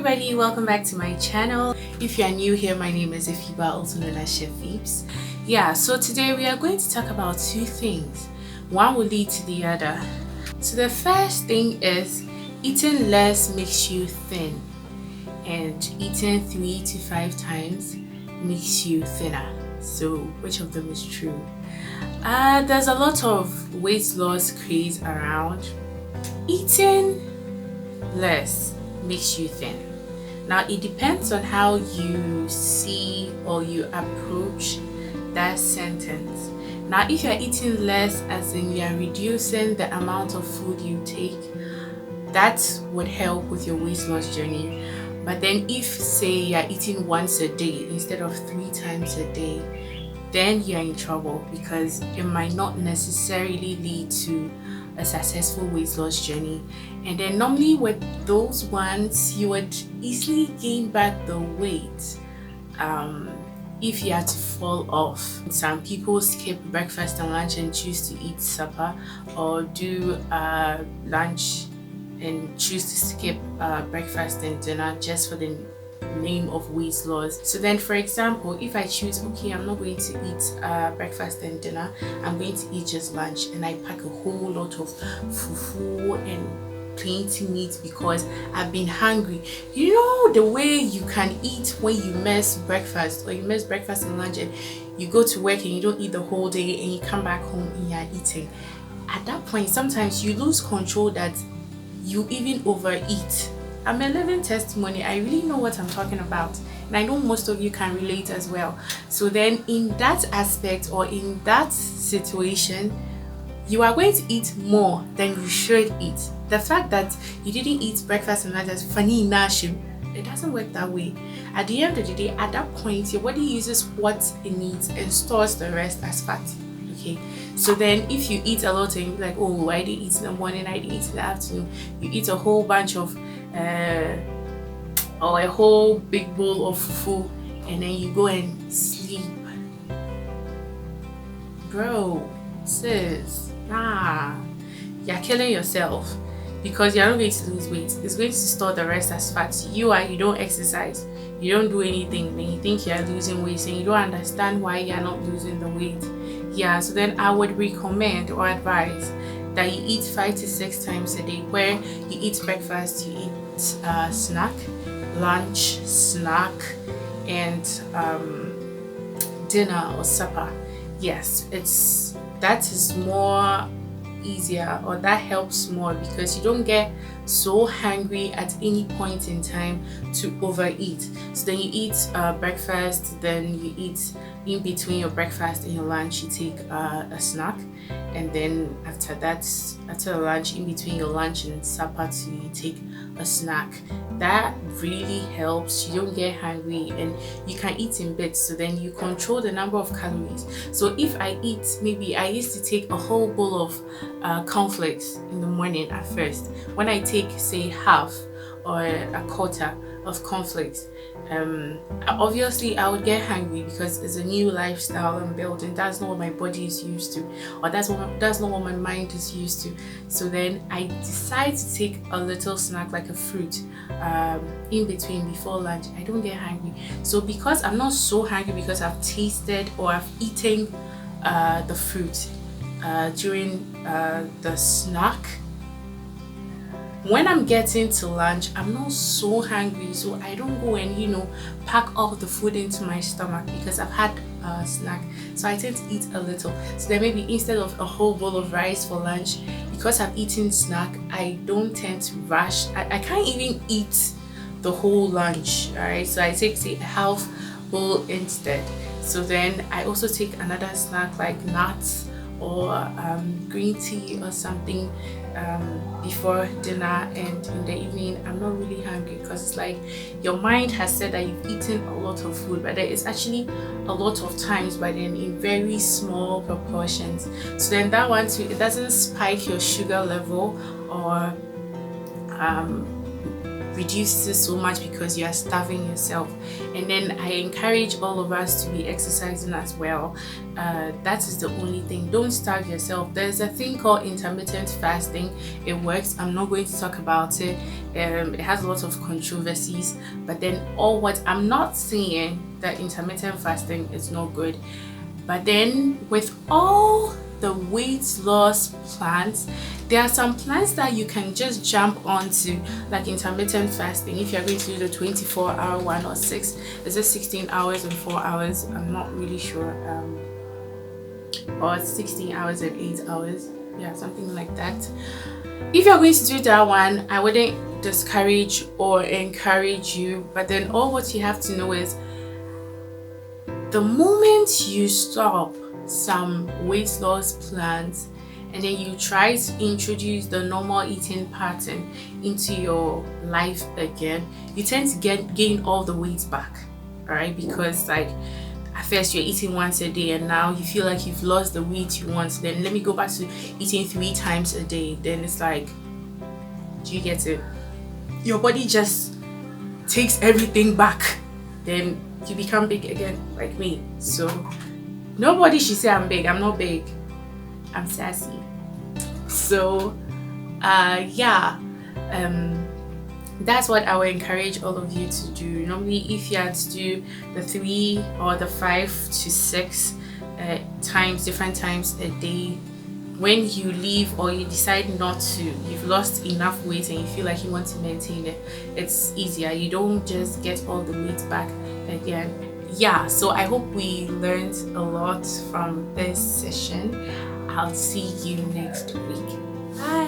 everybody, welcome back to my channel. If you are new here, my name is Efiba, also known as ChefPhibs. So today we are going to talk about two things. One will lead to the other. So the first thing is eating less makes you thin, and eating 3 to 5 times makes you thinner. So which of them is true? There's a lot of weight loss craze around. Eating less makes you thin. Now it depends on how you see or you approach that sentence. Now if you're eating less as in you're reducing the amount of food you take, that would help with your weight loss journey. But then if say you're eating once a day instead of 3 times a day, then you're in trouble because it might not necessarily lead to a successful weight loss journey. And then normally with those ones, you would easily gain back the weight if you had to fall off. Some people skip breakfast and lunch and choose to eat supper, or do lunch and choose to skip breakfast and dinner just for the name of weight loss. So then, for example, if I choose, okay, I'm not going to eat breakfast and dinner, I'm going to eat just lunch, and I pack a whole lot of fufu and plenty meat because I've been hungry. You know the way you can eat when you miss breakfast, or you miss breakfast and lunch, and you go to work and you don't eat the whole day, and you come back home and you're eating. At that point, sometimes you lose control that you even overeat. I'm a living testimony. I really know what I'm talking about, and I know most of you can relate as well. So then in that aspect, or in that situation, you are going to eat more than you should eat. The fact that you didn't eat breakfast and lunch is funny, it doesn't work that way. At the end of the day, at that point, your body uses what it needs and stores the rest as fat. Okay, so then if you eat a lot and you're like, oh, I didn't eat in the morning, I didn't eat in the afternoon, you eat a whole bunch of or a whole big bowl of fufu, and then you go and sleep. Bro, sis, nah, you're killing yourself, because you're not going to lose weight. It's going to store the rest as fat. You don't exercise, you don't do anything, and you think you're losing weight, and you don't understand why you're not losing the weight. So then I would recommend or advise that you eat 5 to 6 times a day, where you eat breakfast, you eat snack, lunch, snack, and dinner or supper. Yes, that is more easier, or that helps more, because you don't get so hungry at any point in time to overeat. So then you eat breakfast, then you eat in between your breakfast and your lunch, you take a snack, and then after the lunch, in between your lunch and supper, you take a snack. That really helps. You don't get hungry, and you can eat in bits, so then you control the number of calories. So if I eat, maybe I used to take a whole bowl of cornflakes in the morning at first. When I take say half or a quarter of cornflakes, obviously I would get hungry because it's a new lifestyle I'm building. That's not what my body is used to, or that's not what my mind is used to. So then I decide to take a little snack like a fruit in between before lunch. I don't get hungry. So because I'm not so hungry, because I've tasted or I've eaten the fruit during the snack, when I'm getting to lunch, I'm not so hungry, so I don't go and pack all the food into my stomach because I've had a snack. So I tend to eat a little. So then maybe instead of a whole bowl of rice for lunch, because I've eaten snack, I don't tend to rush. I can't even eat the whole lunch. Alright, so I take say a half bowl instead. So then I also take another snack like nuts or green tea or something before dinner, and in the evening I'm not really hungry, because it's like your mind has said that you've eaten a lot of food, but there is actually a lot of times, but then in very small proportions. So then that one too, it doesn't spike your sugar level or reduces so much because you are starving yourself. And then I encourage all of us to be exercising as well. That is the only thing. Don't starve yourself. There's a thing called intermittent fasting. It works. I'm not going to talk about it. It has a lot of controversies, but then what I'm not saying that intermittent fasting is not good, but then with all the weight loss plans, there are some plans that you can just jump onto, like intermittent fasting. If you're going to do the 24-hour one, or 6, is it 16 hours and 4 hours? I'm not really sure. Or 16 hours and 8 hours, yeah, something like that. If you're going to do that one, I wouldn't discourage or encourage you, but then all what you have to know is the moment you stop some weight loss plans and then you try to introduce the normal eating pattern into your life again, you tend to gain all the weight back, all right? Because like at first you're eating once a day and now you feel like you've lost the weight you want, then let me go back to eating 3 times a day. Then it's like, do you get it? Your body just takes everything back, then you become big again, like me. So nobody should say I'm big. I'm not big, I'm sassy. So that's what I would encourage all of you to do. Normally, if you had to do the 3 or the 5 to 6 different times a day, when you leave or you decide not to, you've lost enough weight and you feel like you want to maintain it, it's easier. You don't just get all the weight back again. Yeah, so I hope we learned a lot from this session. I'll see you next week. Bye.